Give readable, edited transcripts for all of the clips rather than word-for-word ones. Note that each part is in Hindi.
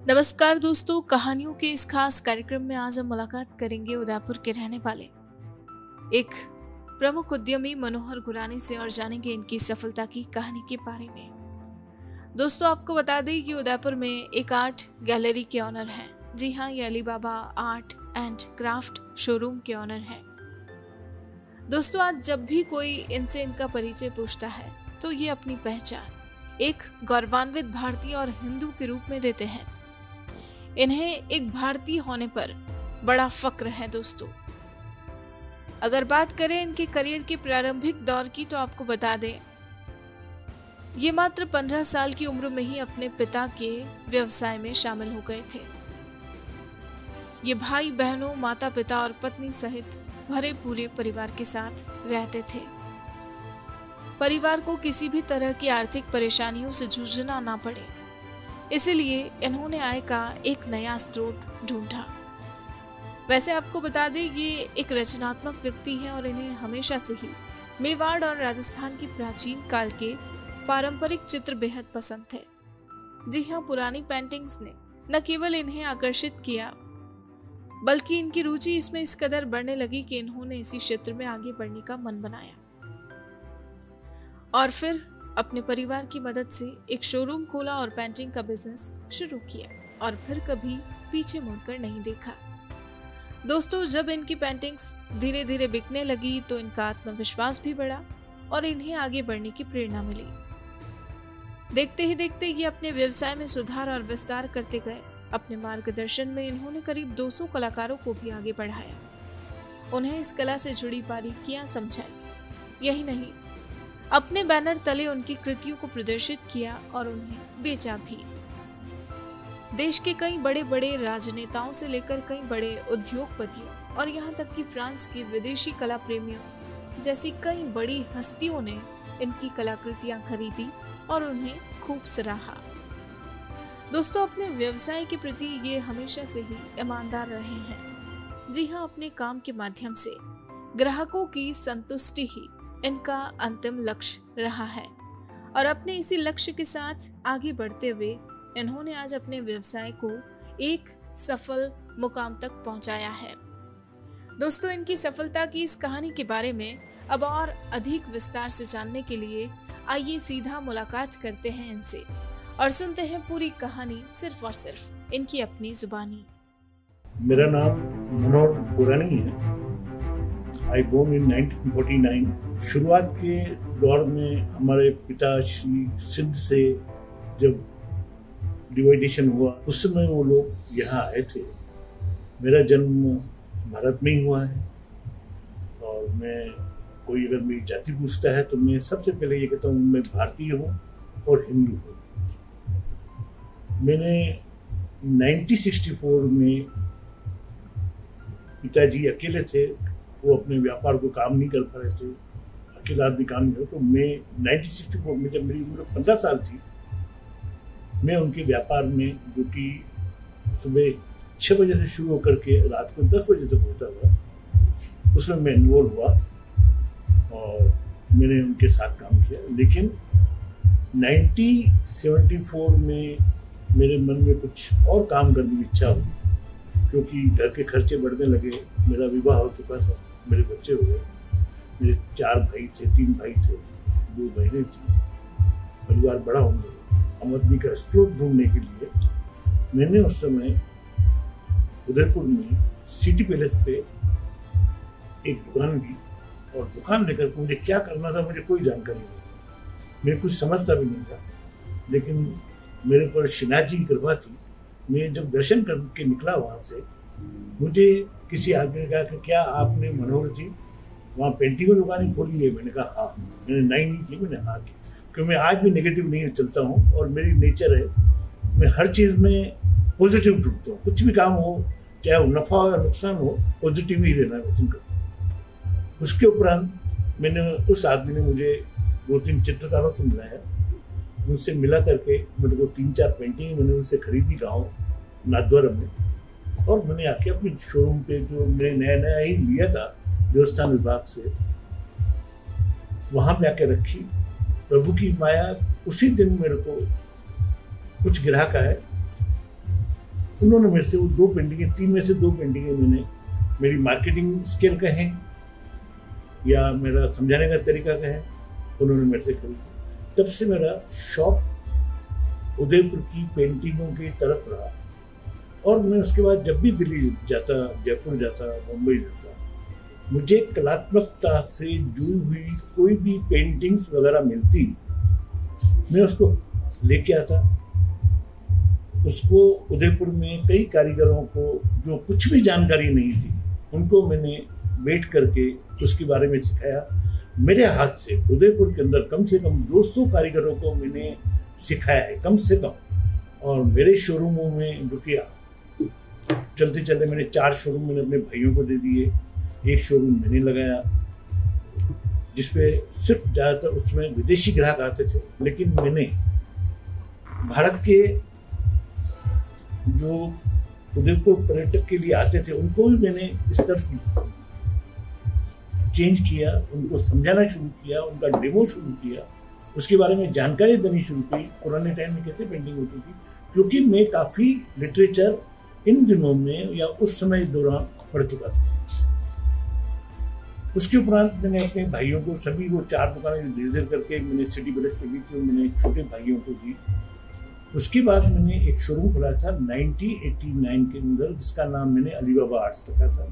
नमस्कार दोस्तों, कहानियों के इस खास कार्यक्रम में आज हम मुलाकात करेंगे उदयपुर के रहने वाले एक प्रमुख उद्यमी मनोहर गुरानी से और जानेंगे इनकी सफलता की कहानी के बारे में। दोस्तों, आपको बता दें कि उदयपुर में एक आर्ट गैलरी के ऑनर हैं। जी हाँ, ये Alibaba art and craft showroom के ऑनर हैं। दोस्तों, आज जब भी कोई इनसे इनका परिचय पूछता है तो ये अपनी पहचान एक गौरवान्वित भारतीय और हिंदू के रूप में देते हैं। इन्हें एक भारतीय होने पर बड़ा फक्र है। दोस्तों, अगर बात करें इनके करियर के प्रारंभिक दौर की तो आपको बता दें ये मात्र 15 साल की उम्र में ही अपने पिता के व्यवसाय में शामिल हो गए थे। ये भाई बहनों, माता पिता और पत्नी सहित भरे पूरे परिवार के साथ रहते थे। परिवार को किसी भी तरह की आर्थिक परेशानियों से जूझना ना पड़े, इसलिए इन्होंने आय का एक नया स्रोत ढूंढा। वैसे आपको बता दें ये एक रचनात्मक व्यक्ति हैं और इन्हें हमेशा से ही मेवाड़ और राजस्थान की प्राचीन काल के पारंपरिक चित्र बेहद पसंद थे। जी हाँ, पुरानी पेंटिंग्स ने न केवल इन्हें आकर्षित किया बल्कि इनकी रुचि इसमें इस कदर बढ़ने लगी कि इन्होंने इसी क्षेत्र में आगे बढ़ने का मन बनाया और फिर अपने परिवार की मदद से एक शोरूम खोला और पेंटिंग का बिजनेस शुरू किया और फिर कभी पीछे मुड़कर नहीं देखा। दोस्तों, जब इनकी पेंटिंग्स धीरे धीरे बिकने लगी तो इनका आत्मविश्वास भी बढ़ा और इन्हें आगे बढ़ने की प्रेरणा मिली। देखते ही देखते ये अपने व्यवसाय में सुधार और विस्तार करते गए। अपने मार्गदर्शन में इन्होंने करीब 200 कलाकारों को भी आगे बढ़ाया, उन्हें इस कला से जुड़ी बारीकियां समझाई। यही नहीं, अपने बैनर तले उनकी कृतियों को प्रदर्शित किया और उन्हें बेचा भी। देश के कई बड़े बड़े राजनेताओं से लेकर कई बड़े उद्योगपतियों और यहाँ तक कि फ्रांस के विदेशी कला प्रेमियों जैसी कई बड़ी हस्तियों ने इनकी कलाकृतियां खरीदी और उन्हें खूब सराहा। दोस्तों, अपने व्यवसाय के प्रति ये हमेशा से ही ईमानदार रहे हैं। जी हाँ, अपने काम के माध्यम से ग्राहकों की संतुष्टि ही इनका अंतिम लक्ष्य रहा है और अपने इसी लक्ष्य के साथ आगे बढ़ते हुए इन्होंने आज अपने व्यवसाय को एक सफल मुकाम तक पहुंचाया है। दोस्तों, इनकी सफलता की इस कहानी के बारे में अब और अधिक विस्तार से जानने के लिए आइए सीधा मुलाकात करते हैं इनसे और सुनते हैं पूरी कहानी सिर्फ और सिर्फ इनकी अपनी जुबानी। मेरा नाम मनोहर गुरानी है। आई बोर्न इन 1949। शुरुआत के दौर में हमारे पिता श्री सिद्ध से जब डिवाइडेशन हुआ उस समय वो लोग यहाँ आए थे। मेरा जन्म भारत में ही हुआ है और मैं कोई अगर मेरी जाति पूछता है तो मैं सबसे पहले ये कहता हूँ मैं भारतीय हूँ और हिंदू हूँ। मैंने 1964 में पिताजी अकेले थे, वो अपने व्यापार को काम नहीं कर पा रहे थे, अकेला आदमी काम नहीं। तो मैं 1964 में जब मेरी उम्र 15 साल थी, मैं उनके व्यापार में जो कि सुबह 6 बजे से शुरू होकर के रात को 10 बजे तक होता था, उसमें मैं इन्वॉल्व हुआ और मैंने उनके साथ काम किया। लेकिन 1974 में मेरे मन में कुछ और काम करने की इच्छा हुई क्योंकि घर के खर्चे बढ़ने लगे। मेरा विवाह हो चुका था, मेरे बच्चे हो गए, मेरे 4 भाई थे, 3 भाई थे, 2 बहनें थी, परिवार बड़ा हो गया। आमदनी का स्रोत ढूंढने के लिए मैंने उस समय उदयपुर में सिटी पैलेस पे एक दुकान ली और दुकान लेकर के मुझे क्या करना था मुझे कोई जानकारी नहीं थी, मैं कुछ समझता भी नहीं था। लेकिन मेरे पर श्रीनाथ जी की कृपा थी। मैं जब दर्शन करके निकला वहाँ से, मुझे किसी आदमी ने कहा कि क्या आपने मनोहर जी वहाँ पेंटिंग की दुकान खोली है? मैंने कहा हाँ। मैंने नहीं की, मैंने हाँ की, क्योंकि मैं आज भी नेगेटिव नहीं चलता हूँ और मेरी नेचर है, मैं हर चीज़ में पॉजिटिव ढूंढता हूँ। कुछ भी काम हो, चाहे वो नफ़ा हो या नुकसान हो, पॉजिटिव ही रहना पसंद करता हूँ। उसके उपरांत मैंने उस आदमी ने मुझे 2-3 चित्रकारों से मिलाया, उनसे मिला करके मेरे को 3-4 पेंटिंग मैंने उनसे खरीदी गाँव नाथद्वारा में, और मैंने आके अपने शोरूम पे जो मैंने नया ही लिया था देवस्थान विभाग से, वहाँ पे आके रखी। प्रभु की माया, उसी दिन मेरे को कुछ ग्राहक आए उन्होंने मेरे से वो 2 पेंटिंगें, 3 में से 2 पेंटिंगें मैंने, मेरी मार्केटिंग स्किल कहें या मेरा समझाने का तरीका कहें, उन्होंने मेरे से खरीदी। तब से मेरा शौक उदयपुर की पेंटिंगों की तरफ रहा और मैं उसके बाद जब भी दिल्ली जाता, जयपुर जाता, मुंबई जाता, मुझे कलात्मकता से जुड़ी हुई कोई भी पेंटिंग्स वगैरह मिलती, मैं उसको लेके आता। उसको उदयपुर में कई कारीगरों को जो कुछ भी जानकारी नहीं थी, उनको मैंने बैठ करके उसके बारे में सिखाया। मेरे हाथ से उदयपुर के अंदर कम से कम 200 कारीगरों को मैंने सिखाया है, कम से कम। और मेरे शोरूमों में जो कि चलते चलते मैंने 4 शोरूम मैंने अपने भाइयों को दे दिए, 1 शोरूम मैंने लगाया, जिसपे सिर्फ ज़्यादातर उसमें विदेशी ग्राहक आते थे। लेकिन मैंने भारत के जो उदयपुर पर्यटक के लिए आते थे, उनको भी मैंने इस तरफ चेंज किया, उनको समझाना शुरू किया, उनका डेमो शुरू किया, उसके बारे में जानकारी देनी शुरू की, पुराने टाइम में कैसे पेंटिंग होती थी। क्योंकि मैं काफ़ी लिटरेचर इन दिनों में या उस समय दौरान पढ़ चुका था। उसके उपरांत मैंने अपने भाइयों को, सभी को 4 दुकानें धीरे धीरे करके मैंने सिटी पैलेस पे दी थी और मैंने छोटे भाइयों को दी। उसके बाद मैंने एक शोरूम खोला था 1989 के अंदर, जिसका नाम मैंने अलीबाबा आर्ट्स रखा था,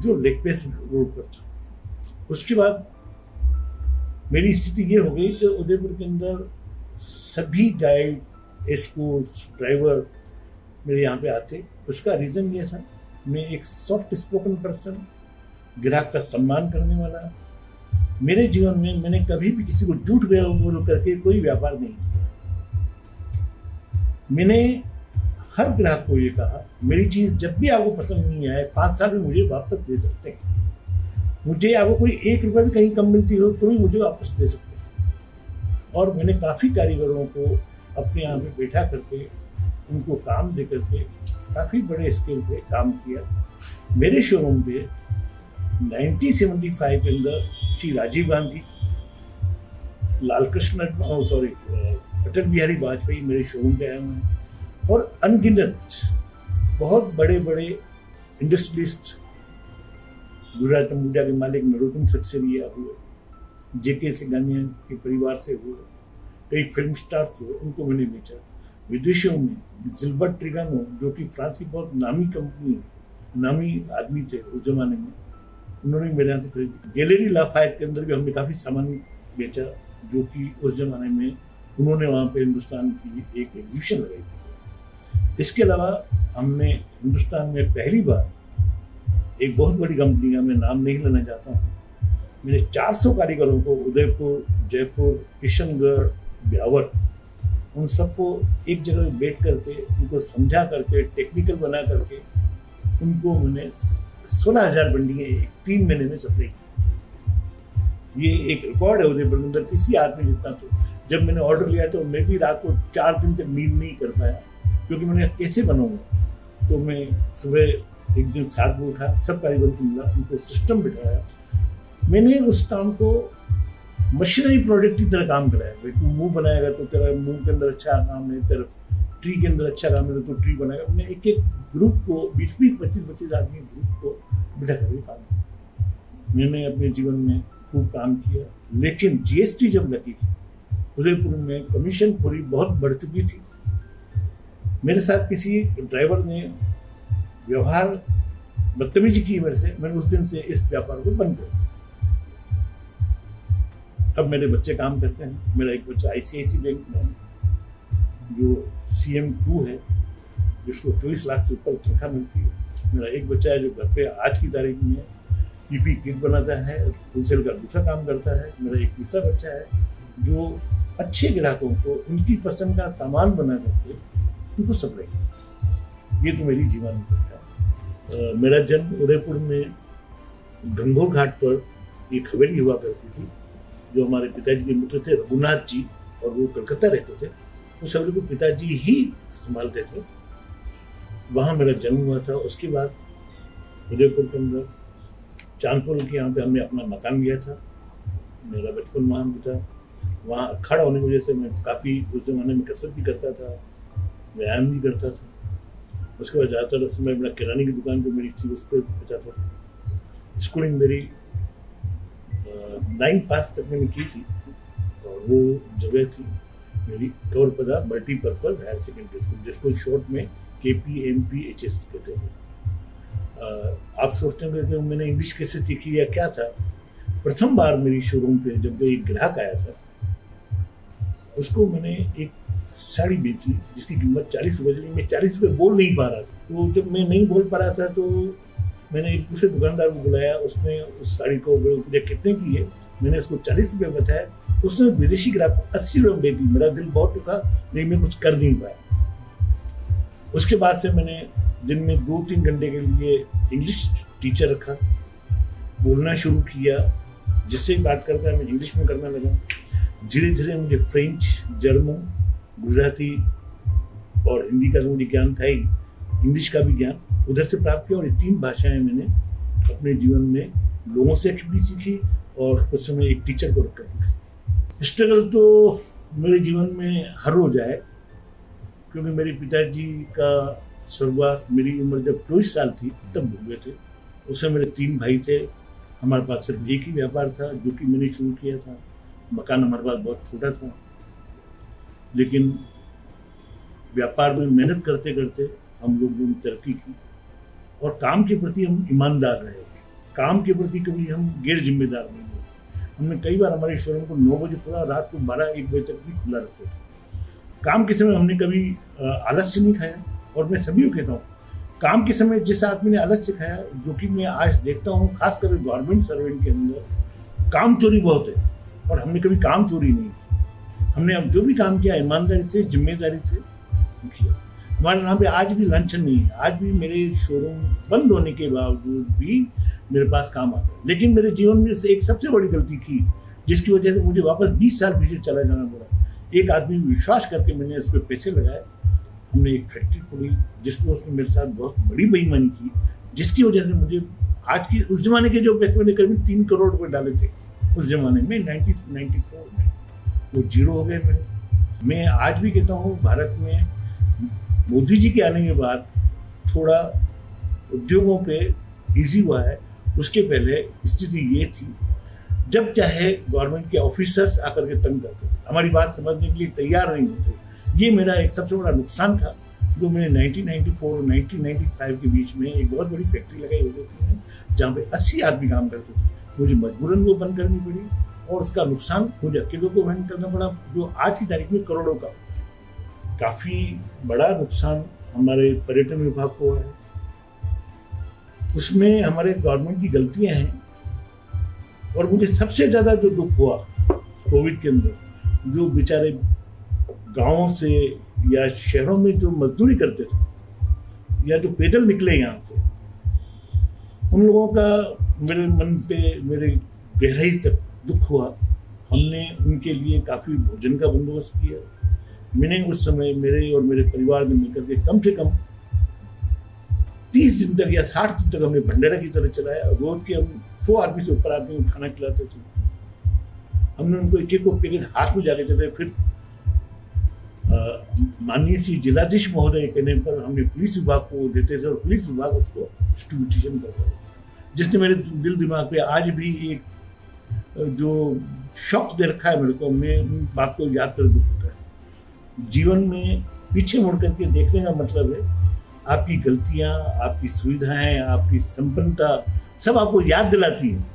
जो लेकपेस रोड पर था। उसके बाद मेरी स्थिति ये हो गई कि उदयपुर के अंदर सभी गाइड, एस्कॉर्ट्स, ड्राइवर मेरे यहाँ पे आते। उसका रीज़न ये था, मैं एक सॉफ्ट स्पोकन पर्सन, ग्राहक का सम्मान करने वाला। मेरे जीवन में मैंने कभी भी किसी को झूठ बोल करके कोई व्यापार नहीं किया। मैंने हर ग्राहक को ये कहा, मेरी चीज़ जब भी आपको पसंद नहीं आए 5 साल में मुझे वापस दे सकते हैं। मुझे आपको कोई 1 रुपया भी कहीं कम मिलती हो तो भी मुझे वापस दे सकते हैं। और मैंने काफ़ी कारीगरों को अपने यहाँ पे बैठा करके उनको काम दे करके काफ़ी बड़े स्केल पे काम किया। मेरे शोरूम पे 1975 के अंदर श्री राजीव गांधी, अटल बिहारी वाजपेयी मेरे शोरूम पे आए हुए हैं और अनगिनत बहुत बड़े बड़े इंडस्ट्रियलिस्ट, गुजरात अंबुजा के मालिक नरोत्तम सक्सेना हुए, जेके सिंघानिया के परिवार से हुए, कई फिल्म स्टार्स हुए, उनको मैंने बेचा। विदेशों में जिल्बर्ट ट्रिगानो, जो कि फ्रांस की बहुत नामी कंपनी, नामी आदमी थे उस जमाने में, उन्होंने मेरे यहाँ से खरीदी। गैलरी लाफायत के अंदर भी हमने काफ़ी सामान बेचा, जो कि उस जमाने में उन्होंने वहाँ पे हिंदुस्तान की एक एग्जीबिशन लगाई थी। इसके अलावा हमने हिंदुस्तान में पहली बार एक बहुत बड़ी कंपनी का, मैं नाम नहीं लेना चाहता हूँ, मैंने 400 कारीगरों को उदयपुर, जयपुर, किशनगढ़, ब्यावर, उन सबको एक जगह बैठ करके उनको समझा करके टेक्निकल बना करके उनको मैंने 16,000 पेंटिंगें 3 महीने में सप्लाई की। ये एक रिकॉर्ड है उदयपुर के अंदर, किसी आदमी जितना। तो जब मैंने ऑर्डर लिया तो मैं भी रात को 4 दिन तक नींद नहीं कर पाया, क्योंकि मैंने कैसे बनाऊंगा। तो मैं सुबह एक दिन 7 बजे उठा, सब कारीगरों से मिला, उनको सिस्टम बिठाया। मैंने उस काम को मशीनरी प्रोडक्ट की तरह काम कराया। भाई तू मुंह बनाएगा तो तेरा मुंह के अंदर अच्छा काम है, तेरा ट्री के अंदर अच्छा काम है तो ट्री बनाएगा। मैंने एक एक ग्रुप को 20-20, 25-25 आदमी ग्रुप को बिठा कर काम किया। मैंने अपने जीवन में खूब काम किया, लेकिन जीएसटी जब लगी उदयपुर में कमीशन खोरी बहुत बढ़ चुकी थी। मेरे साथ किसी ड्राइवर ने व्यवहार बदतमीजी की मेरे से, मैंने उस दिन से इस व्यापार को बंद कर दिया। अब मेरे बच्चे काम करते हैं। मेरा एक बच्चा ICICI बैंक में जो CM2 है, जिसको 24 लाख से ऊपर तनख्वाह मिलती है। मेरा एक बच्चा है जो घर पे आज की तारीख में PP किट बनाता है, होलसेल का दूसरा काम करता है। मेरा एक तीसरा बच्चा है जो अच्छे ग्राहकों को उनकी पसंद का सामान बना करके उनको सप्लाई करता है। ये तो मेरी जीवन है। मेरा जन्म उदयपुर में गंगोर घाट पर एक हवेली हुआ करती थी, जो हमारे पिताजी के मित्र थे रघुनाथ जी, और वो कलकत्ता रहते थे। उस हवेली को पिताजी ही संभालते थे। वहाँ मेरा जन्म हुआ था। उसके बाद उदयपुर के अंदर चांदपुर के यहाँ पे हमने अपना मकान लिया था। मेरा बचपन वहाँ बीता। वहाँ अखाड़ा होने की वजह से मैं काफ़ी उस जमाने में कसरत भी करता था, व्यायाम भी करता था। उसके बाद ज़्यादातर समय मेरा किराने की दुकान जो मेरी थी उस पर बचाता था। स्कूलिंग मेरी 9 पास तक मैंने की थी और वो जगह थी मेरी कवरपदा मल्टीपर्पज़ हायर सेकेंडरी स्कूल, जिसको शॉर्ट में KPMPHS कहते हैं। आप सोचते होंगे कि मैंने इंग्लिश कैसे सीखी या क्या था। प्रथम बार मेरी शोरूम पे जब एक ग्राहक आया था, उसको मैंने एक साड़ी बेची जिसकी कीमत 40 रुपये थी। मैं 40 रुपये बोल नहीं पा रहा था, तो जब मैं नहीं बोल पा रहा था तो मैंने एक दूसरे दुकानदार को बुलाया। उसने उस साड़ी को कितने की है, मैंने उसको 40 रुपये बताया। उसने विदेशी ग्राहक को 80 रुपये दे दी। मेरा दिल बहुत दुखा, लेकिन मैं कुछ कर नहीं पाया। उसके बाद से मैंने दिन में 2-3 घंटे के लिए इंग्लिश टीचर रखा, बोलना शुरू किया। जिससे बात करता है मैं इंग्लिश में करने लगा। धीरे धीरे मुझे फ्रेंच, जर्मन, गुजराती और हिंदी का तो मुझे ज्ञान था ही, इंग्लिश का भी ज्ञान उधर से प्राप्त किया। और ये 3 भाषाएं मैंने अपने जीवन में लोगों से भी सीखी और उस समय एक टीचर को रखकर। स्ट्रगल तो मेरे जीवन में हर रोज आए, क्योंकि मेरे पिताजी का स्वर्गवास मेरी उम्र जब 24 साल थी तब हुए थे। उस समय मेरे 3 भाई थे। हमारे पास सिर्फ एक ही व्यापार था जो कि मैंने शुरू किया था। मकान हमारे पास बहुत छोटा था, लेकिन व्यापार में मेहनत करते करते हम लोगों ने तरक्की की और काम के प्रति हम ईमानदार रहे। काम के प्रति कभी हम गैर जिम्मेदार नहीं हुए। हमने कई बार हमारे शोरूम को 9 बजे खुला, रात को 12-1 बजे तक भी खुला रखते थे। काम के समय हमने कभी आलस्य नहीं खाया। और मैं सभी को कहता हूँ, काम के समय जिस आदमी ने आलस्य खाया, जो कि मैं आज देखता हूँ खासकर गवर्नमेंट सर्वेंट के अंदर काम चोरी बहुत है, और हमने कभी काम चोरी नहीं की। हमने अब जो भी काम किया ईमानदारी से, जिम्मेदारी से किया। हमारे यहाँ पे आज भी लांछन नहीं है। आज भी मेरे शोरूम बंद होने के बावजूद भी मेरे पास काम आता है। लेकिन मेरे जीवन में से एक सबसे बड़ी गलती की, जिसकी वजह से मुझे वापस 20 साल पीछे चला जाना पड़ा। एक आदमी विश्वास करके मैंने इस पर पैसे लगाए। हमने एक फैक्ट्री खोली जिसमें उसने मेरे साथ बहुत बड़ी बेईमानी की, जिसकी वजह से मुझे आज की उस जमाने के जो पैसे मैंने करीब 3 करोड़ रुपए डाले थे उस जमाने में 1994 में, वो जीरो हो गए मेरे। मैं आज भी कहता हूँ, भारत में मोदी जी के आने के बाद थोड़ा उद्योगों पे इजी हुआ है। उसके पहले स्थिति ये थी, जब चाहे गवर्नमेंट के ऑफिसर्स आकर के तंग करते थे, हमारी बात समझने के लिए तैयार नहीं होते। ये मेरा एक सबसे बड़ा नुकसान था, जो मैंने 1994 और 1995 के बीच में एक बहुत बड़ी फैक्ट्री लगाई हुई थी जहाँ पे 80 आदमी काम करते थे। मुझे मजबूरन वो बंद करनी पड़ी और उसका नुकसान मुझे अकेले को वहन करना पड़ा, जो आज की तारीख में करोड़ों का। काफ़ी बड़ा नुकसान हमारे पर्यटन विभाग को हुआ है। उसमें हमारे गवर्नमेंट की गलतियां हैं। और मुझे सबसे ज़्यादा जो दुख हुआ कोविड के अंदर, जो बेचारे गाँवों से या शहरों में जो मजदूरी करते थे या जो पैदल निकले यहाँ से, उन लोगों का मेरे मन पे, मेरे गहराई तक दुख हुआ। हमने उनके लिए काफ़ी भोजन का बंदोबस्त किया। मैंने उस समय मेरे और मेरे परिवार ने मिलकर के कम से कम 30 दिन तक या 60 दिन तक हमने भंडारा की तरह चलाया। रोज के हम 100 आदमी से ऊपर आदमी खाना खिलाते थे। हमने उनको एक को पैकेट हाथ में जाके देते। फिर माननीय श्री जिलाधीश महोदय कहने पर हमने पुलिस विभाग को देते थे और पुलिस विभाग उसको डिस्ट्रीब्यूशन करता था, जिसने मेरे दिल दिमाग पे आज भी एक जो शौक दे रखा है मेरे को। मैं उन बात को याद कर दुख होता है। जीवन में पीछे मुड़ करके देखने का मतलब है, आपकी गलतियां, आपकी सुविधाएं, आपकी संपन्नता सब आपको याद दिलाती हैं,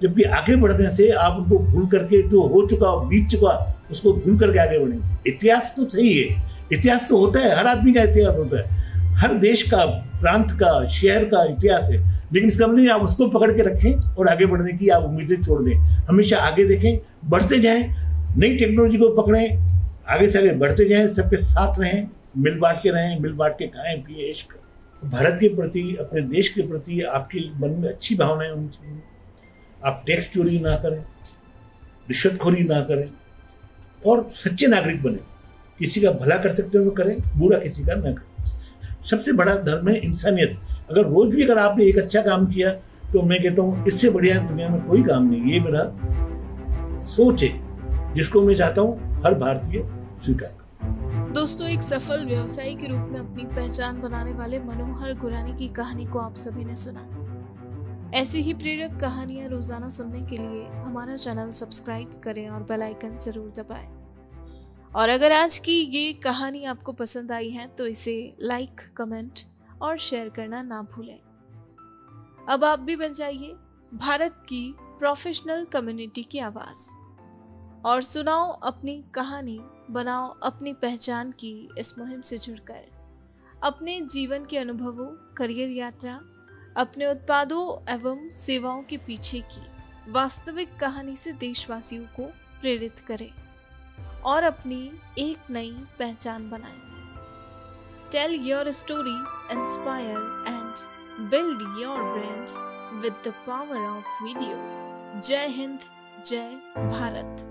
जबकि आगे बढ़ने से आप उनको भूल करके जो हो चुका, बीत चुका, उसको भूल करके आगे बढ़ेंगे। इतिहास तो सही है, इतिहास तो होता है, हर आदमी का इतिहास होता है, हर देश का, प्रांत का, शहर का इतिहास है। लेकिन इसका मतलब आप उसको पकड़ के रखें और आगे बढ़ने की आप उम्मीदें छोड़ दें। हमेशा आगे देखें, बढ़ते जाएं, नई टेक्नोलॉजी को पकड़ें, आगे से आगे बढ़ते जाएं, सबके साथ रहें, मिल बांट के रहें, मिल बांट के खाएं पिए, इश्क करें। भारत के प्रति, अपने देश के प्रति आपके मन में अच्छी भावनाएं होनी चाहिए। आप टैक्स चोरी ना करें, रिश्वतखोरी ना करें और सच्चे नागरिक बने। किसी का भला कर सकते हो करें, बुरा किसी का ना करें। सबसे बड़ा धर्म है इंसानियत। अगर रोज भी अगर आपने एक अच्छा काम किया तो मैं कहता हूँ इससे बढ़िया दुनिया में कोई काम नहीं। ये मेरा सोच है जिसको मैं चाहता हूँ हर भारतीय स्वीकार करे। दोस्तों, एक सफल व्यवसायी के रूप में अपनी पहचान बनाने वाले मनोहर गुरानी की कहानी को आप सभी ने सुना। ऐसी ही प्रेरक कहानियां रोजाना सुनने के लिए हमारा चैनल सब्सक्राइब करें और बेल आइकन जरूर दबाएं। और अगर आज की ये कहानी आपको पसंद आई है तो इसे लाइक, कमेंट और शेयर करना ना भूलें। अब आप भी बन जाइए भारत की प्रोफेशनल कम्युनिटी की आवाज और सुनाओ अपनी कहानी, बनाओ अपनी पहचान की इस मुहिम से जुड़कर अपने जीवन के अनुभवों, करियर यात्रा, अपने उत्पादों एवं सेवाओं के पीछे की वास्तविक कहानी से देशवासियों को प्रेरित करें और अपनी एक नई पहचान बनाएं। Tell your story, inspire and build your brand with the power of video. जय हिंद, जय भारत।